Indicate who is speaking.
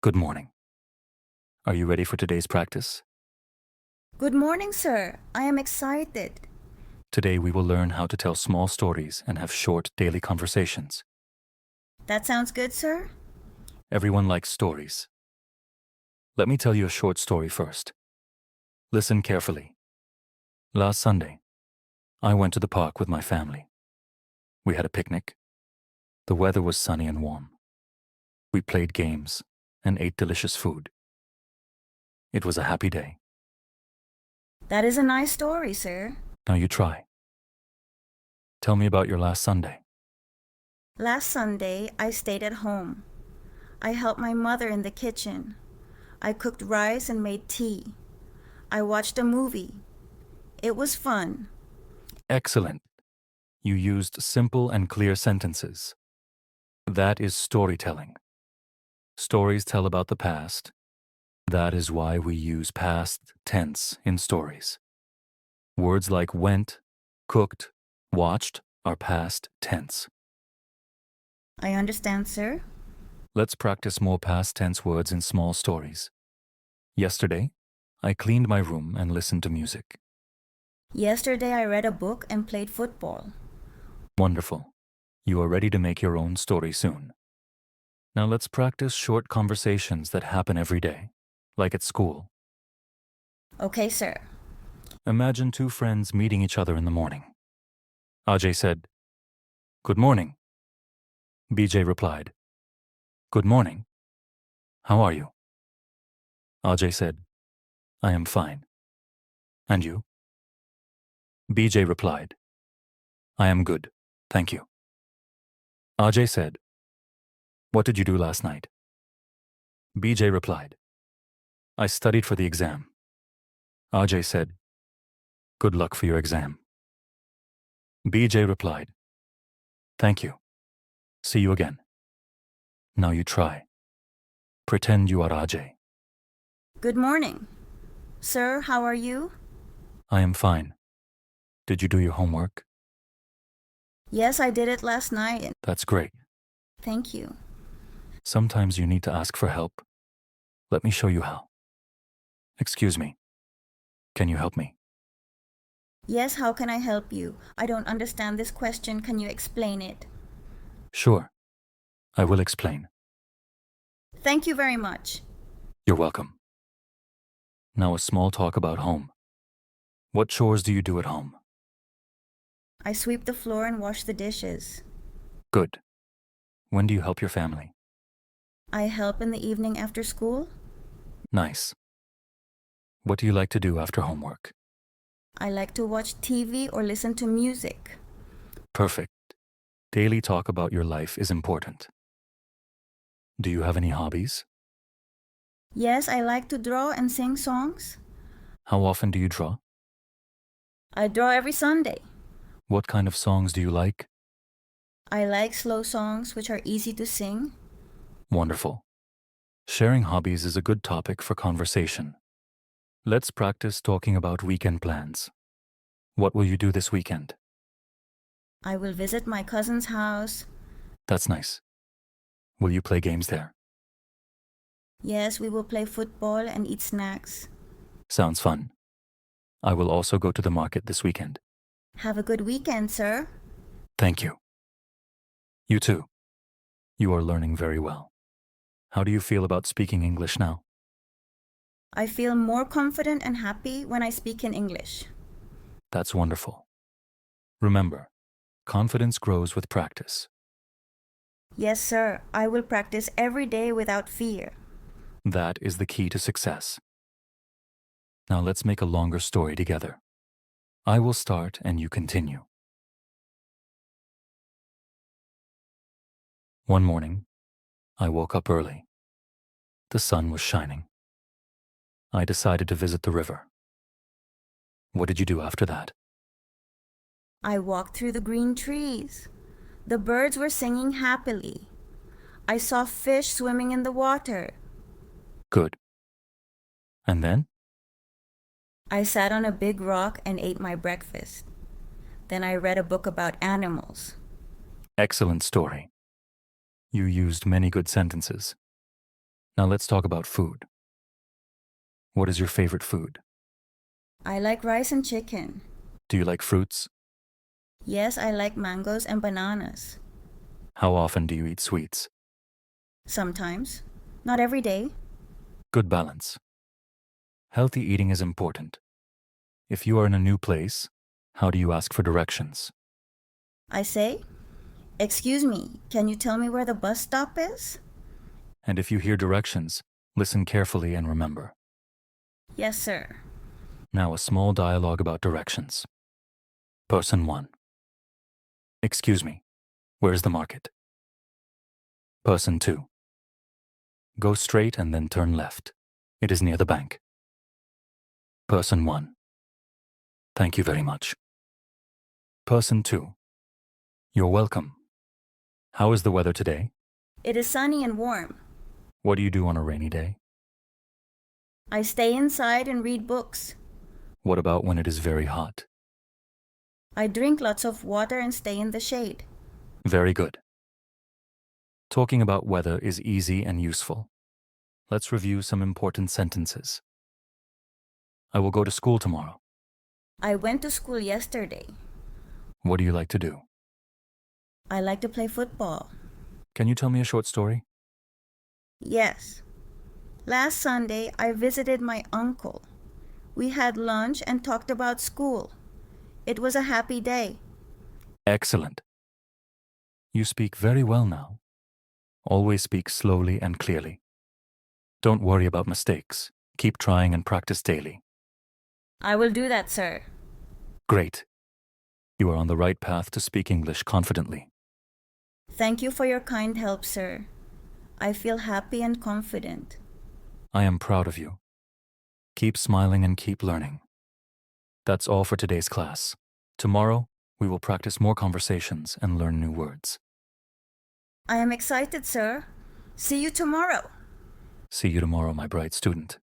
Speaker 1: Good morning. Are you ready for today's practice?
Speaker 2: Good morning, sir. I am excited.
Speaker 1: Today we will learn how to tell small stories and have short daily conversations.
Speaker 2: That sounds good, sir.
Speaker 1: Everyone likes stories. Let me tell you a short story first. Listen carefully. Last Sunday, I went to the park with my family. We had a picnic. The weather was sunny and warm. We played games and ate delicious food. It was a happy day.
Speaker 2: That is a nice story, sir.
Speaker 1: Now you try. Tell me about your last Sunday.
Speaker 2: Last Sunday, I stayed at home. I helped my mother in the kitchen. I cooked rice and made tea. I watched a movie. It was fun.
Speaker 1: Excellent. You used simple and clear sentences. That is storytelling. Stories tell about the past. That is why we use past tense in stories. Words like went, cooked, watched are past tense.
Speaker 2: I understand, sir.
Speaker 1: Let's practice more past tense words in small stories. Yesterday, I cleaned my room and listened to music.
Speaker 2: Yesterday, I read a book and played football.
Speaker 1: Wonderful. You are ready to make your own story soon. Now let's practice short conversations that happen every day, like at school.
Speaker 2: Okay, sir.
Speaker 1: Imagine two friends meeting each other in the morning. Ajay said, "Good morning." BJ replied, "Good morning. How are you?" Ajay said, "I am fine. And you?" BJ replied, "I am good, thank you." Ajay said, "What did you do last night?" BJ replied, "I studied for the exam." Ajay said, "Good luck for your exam." BJ replied, "Thank you. See you again." Now you try. Pretend you are Ajay.
Speaker 2: Good morning. Sir, how are you?
Speaker 1: I am fine. Did you do your homework?
Speaker 2: Yes, I did it last night.
Speaker 1: That's great.
Speaker 2: Thank you.
Speaker 1: Sometimes you need to ask for help. Let me show you how. Excuse me. Can you help me?
Speaker 2: Yes, how can I help you? I don't understand this question. Can you explain it?
Speaker 1: Sure. I will explain.
Speaker 2: Thank you very much.
Speaker 1: You're welcome. Now a small talk about home. What chores do you do at home?
Speaker 2: I sweep the floor and wash the dishes.
Speaker 1: Good. When do you help your family?
Speaker 2: I help in the evening after school.
Speaker 1: Nice. What do you like to do after homework?
Speaker 2: I like to watch TV or listen to music.
Speaker 1: Perfect. Daily talk about your life is important. Do you have any hobbies?
Speaker 2: Yes, I like to draw and sing songs.
Speaker 1: How often do you draw?
Speaker 2: I draw every Sunday.
Speaker 1: What kind of songs do you like?
Speaker 2: I like slow songs which are easy to sing.
Speaker 1: Wonderful. Sharing hobbies is a good topic for conversation. Let's practice talking about weekend plans. What will you do this weekend?
Speaker 2: I will visit my cousin's house.
Speaker 1: That's nice. Will you play games there?
Speaker 2: Yes, we will play football and eat snacks.
Speaker 1: Sounds fun. I will also go to the market this weekend.
Speaker 2: Have a good weekend, sir.
Speaker 1: Thank you. You too. You are learning very well. How do you feel about speaking English now?
Speaker 2: I feel more confident and happy when I speak in English.
Speaker 1: That's wonderful. Remember, confidence grows with practice.
Speaker 2: Yes, sir. I will practice every day without fear.
Speaker 1: That is the key to success. Now let's make a longer story together. I will start and you continue. One morning, I woke up early. The sun was shining. I decided to visit the river. What did you do after that?
Speaker 2: I walked through the green trees. The birds were singing happily. I saw fish swimming in the water.
Speaker 1: Good. And then?
Speaker 2: I sat on a big rock and ate my breakfast. Then I read a book about animals.
Speaker 1: Excellent story. You used many good sentences. Now let's talk about food. What is your favorite food?
Speaker 2: I like rice and chicken.
Speaker 1: Do you like fruits?
Speaker 2: Yes, I like mangoes and bananas.
Speaker 1: How often do you eat sweets?
Speaker 2: Sometimes. Not every day.
Speaker 1: Good balance. Healthy eating is important. If you are in a new place, how do you ask for directions?
Speaker 2: I say, "Excuse me, can you tell me where the bus stop is?"
Speaker 1: And if you hear directions, listen carefully and remember.
Speaker 2: Yes, sir.
Speaker 1: Now a small dialogue about directions. Person 1. Excuse me, where's the market? Person 2. Go straight and then turn left. It is near the bank. Person 1. Thank you very much. Person 2. You're welcome. How is the weather today?
Speaker 2: It is sunny and warm.
Speaker 1: What do you do on a rainy day?
Speaker 2: I stay inside and read books.
Speaker 1: What about when it is very hot?
Speaker 2: I drink lots of water and stay in the shade.
Speaker 1: Very good. Talking about weather is easy and useful. Let's review some important sentences. I will go to school tomorrow.
Speaker 2: I went to school yesterday.
Speaker 1: What do you like to do?
Speaker 2: I like to play football.
Speaker 1: Can you tell me a short story?
Speaker 2: Yes. Last Sunday, I visited my uncle. We had lunch and talked about school. It was a happy day.
Speaker 1: Excellent. You speak very well now. Always speak slowly and clearly. Don't worry about mistakes. Keep trying and practice daily.
Speaker 2: I will do that, sir.
Speaker 1: Great. You are on the right path to speak English confidently.
Speaker 2: Thank you for your kind help, sir. I feel happy and confident.
Speaker 1: I am proud of you. Keep smiling and keep learning. That's all for today's class. Tomorrow, we will practice more conversations and learn new words.
Speaker 2: I am excited, sir. See you tomorrow.
Speaker 1: See you tomorrow, my bright student.